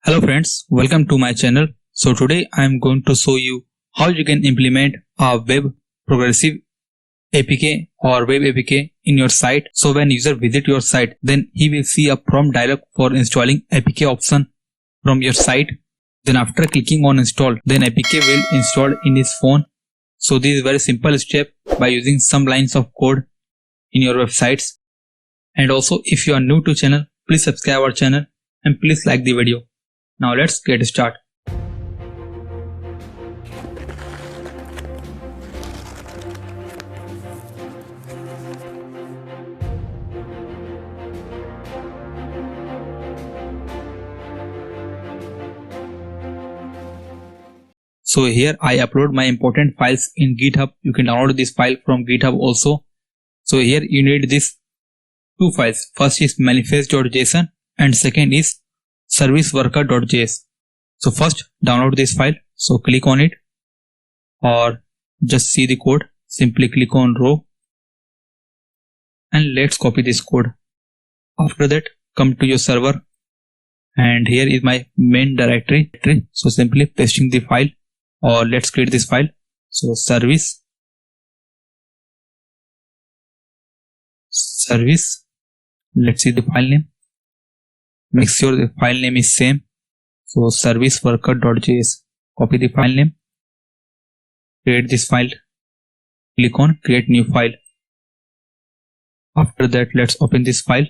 Hello friends, welcome to my channel. So today I am going to show you how you can implement a web progressive APK or web APK in your site. So when user visit your site, then he will see a prompt dialog for installing APK option from your site. Then after clicking on install, then APK will install in his phone. So this is a very simple step by using some lines of code in your websites. And also if you are new to channel, please subscribe our channel and please like the video. Now let's get started. So here I upload my important files in GitHub. You can download this file from GitHub also. So here you need these two files. First is manifest.json and second is serviceworker.js. So first download this file. So click on it or just see the code. Simply click on row and let's copy this code. After that come to your server and here is my main directory. So simply pasting the file or let's create this file. So service, let's see the file name. Make sure the file name is same. So serviceworker.js. Copy the file name. Create this file. Click on create new file. After that, let's open this file.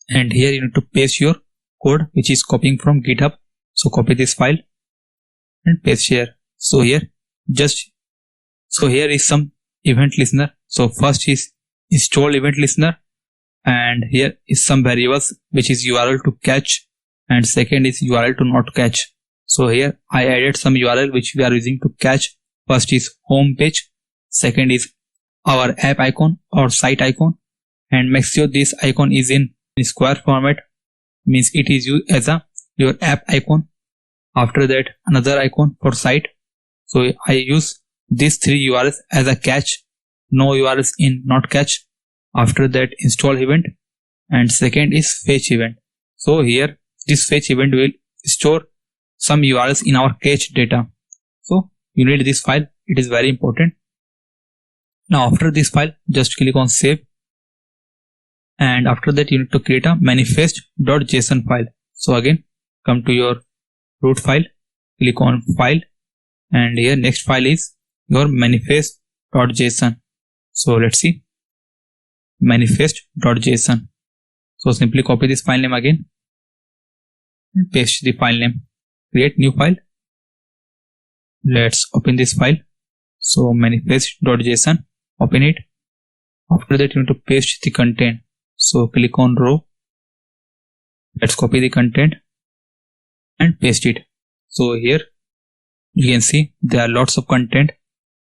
And here you need to paste your code which is copying from GitHub. So copy this file and paste here. So here is some event listener. So first is install event listener. And here is some variables which is URL to catch and second is URL to not catch. So here I added some URL which we are using to catch. First is home page, second is our app icon or site icon, and make sure this icon is in square format, means it is used as your app icon. After that another icon for site. So I use these three URLs as a catch, no URLs in not catch. After that install event and second is fetch event. So here this fetch event will store some URLs in our cache data. So you need this file, it is very important. Now after this file just click on save and after that you need to create a manifest.json file. So again come to your root file, click on file and here next file is your manifest.json. So let's see manifest.json. So simply copy this file name again and paste the file name. Create new file. Let's open this file. So manifest.json, open it. After that you need to paste the content. So click on row. Let's copy the content and paste it. So here you can see there are lots of content.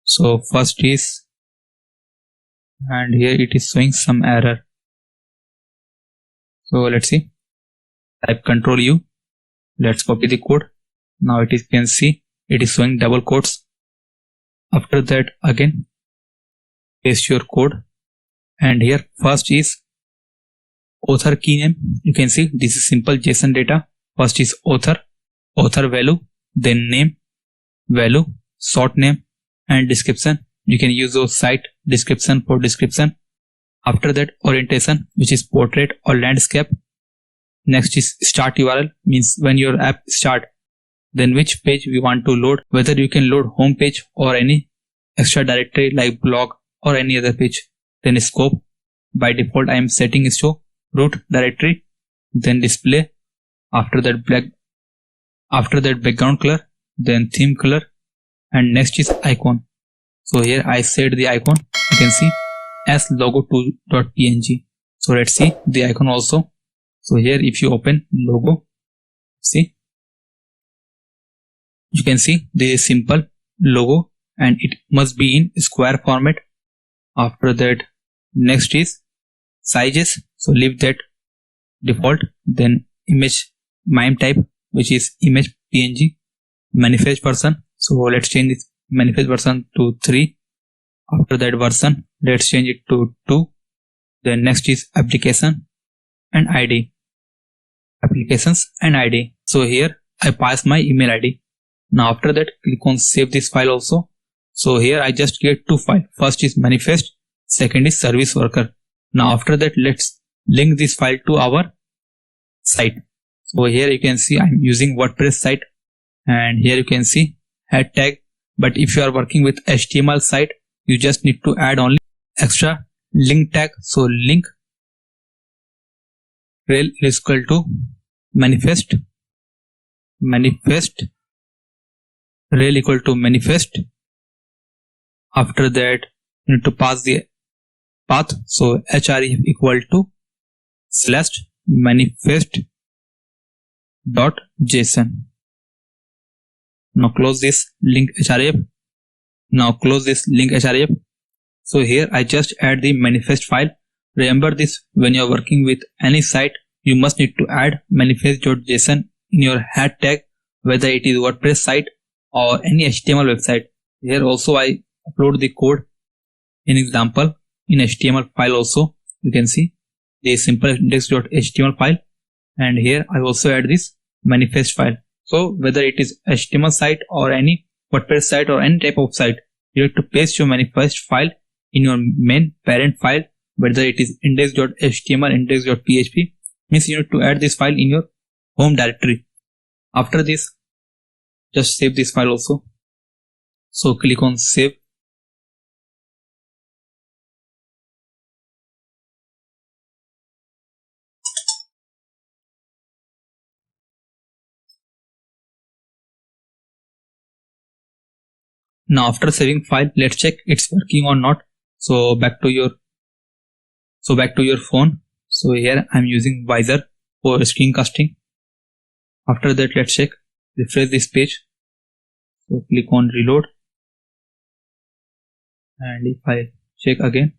So first is, and here it is showing some error. So let's see, type Ctrl U. Let's copy the code. Now you can see it is showing double quotes. After that again paste your code and here first is author key name. You can see this is simple JSON data. First is author value, then name, value, short name and description. You can use those site description for description. After that orientation which is portrait or landscape. Next is start URL, means when your app start then which page we want to load, whether you can load home page or any extra directory like blog or any other page. Then scope, by default I am setting show root directory, then display, after that background color, then theme color and next is icon. So here I set the icon, you can see as logo2.png. So let's see the icon also. So here if you open logo, see you can see this is simple logo and it must be in square format. After that next is sizes, so leave that default. Then image MIME type which is image PNG. Manifest version, so let's change this manifest version to 3. After that version let's change it to 2. Then next is application and ID. applications and ID. So here I pass my email ID. Now after that, click on save this file also. So here I just get two files. First is manifest, second is service worker. Now after that, let's link this file to our site. So here you can see I'm using WordPress site, and here you can see head tag. But if you are working with HTML site, you just need to add only extra link tag. So link rel is equal to manifest rel equal to manifest. After that, you need to pass the path. So href equal to / manifest.json. Now close this link href. So here I just add the manifest file. Remember this, when you are working with any site, you must need to add manifest.json in your head tag, whether it is WordPress site or any HTML website. Here also I upload the code in example in HTML file also. You can see the simple index.html file, and here I also add this manifest file. So whether it is HTML site or any WordPress site or any type of site, you have to paste your manifest file in your main parent file, whether it is index.html, index.php, means you need to add this file in your home directory. After this, just save this file also. So click on save. Now after saving file, let's check it's working or not. So back to your phone. So here I'm using Visor for screencasting. After that, let's check, refresh this page. So click on reload, and if I check again,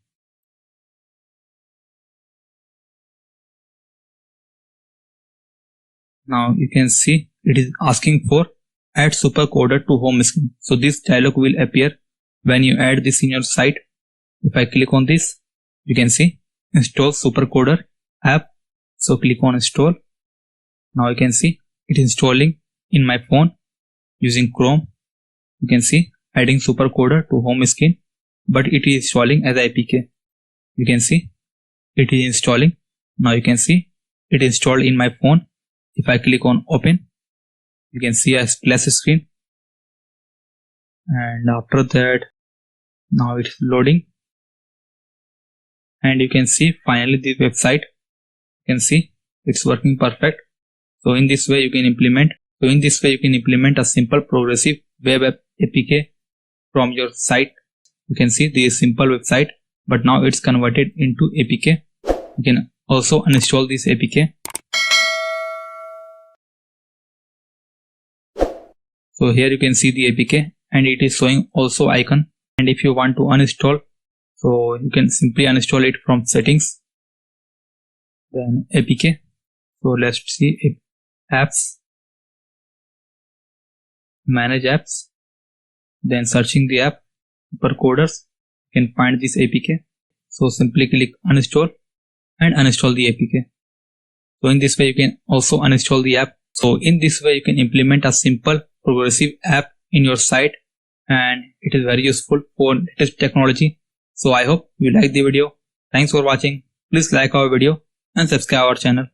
now you can see it is asking for add supercoder to home screen. So this dialog will appear when you add this in your site. If I click on this, you can see install supercoder app. So click on install. Now you can see it is installing in my phone using Chrome. You can see adding supercoder to home screen, but it is installing as APK. You can see it is installing. Now you can see it is installed in my phone. If I click on open, you can see a splash screen, and after that, now it's loading, and you can see finally the website. You can see it's working perfect. So in this way you can implement a simple progressive web app APK from your site. You can see this simple website, but now it's converted into APK. You can also uninstall this APK. So here you can see the APK, and it is showing also icon. And if you want to uninstall, so you can simply uninstall it from settings, then APK. So let's see apps, manage apps, then searching the app supercoders, you can find this APK. So simply click uninstall and uninstall the APK. So in this way you can also uninstall the app. So in this way you can implement a simple progressive app in your site, and it is very useful for latest technology. So I hope you like the video. Thanks for watching. Please like our video and subscribe our channel.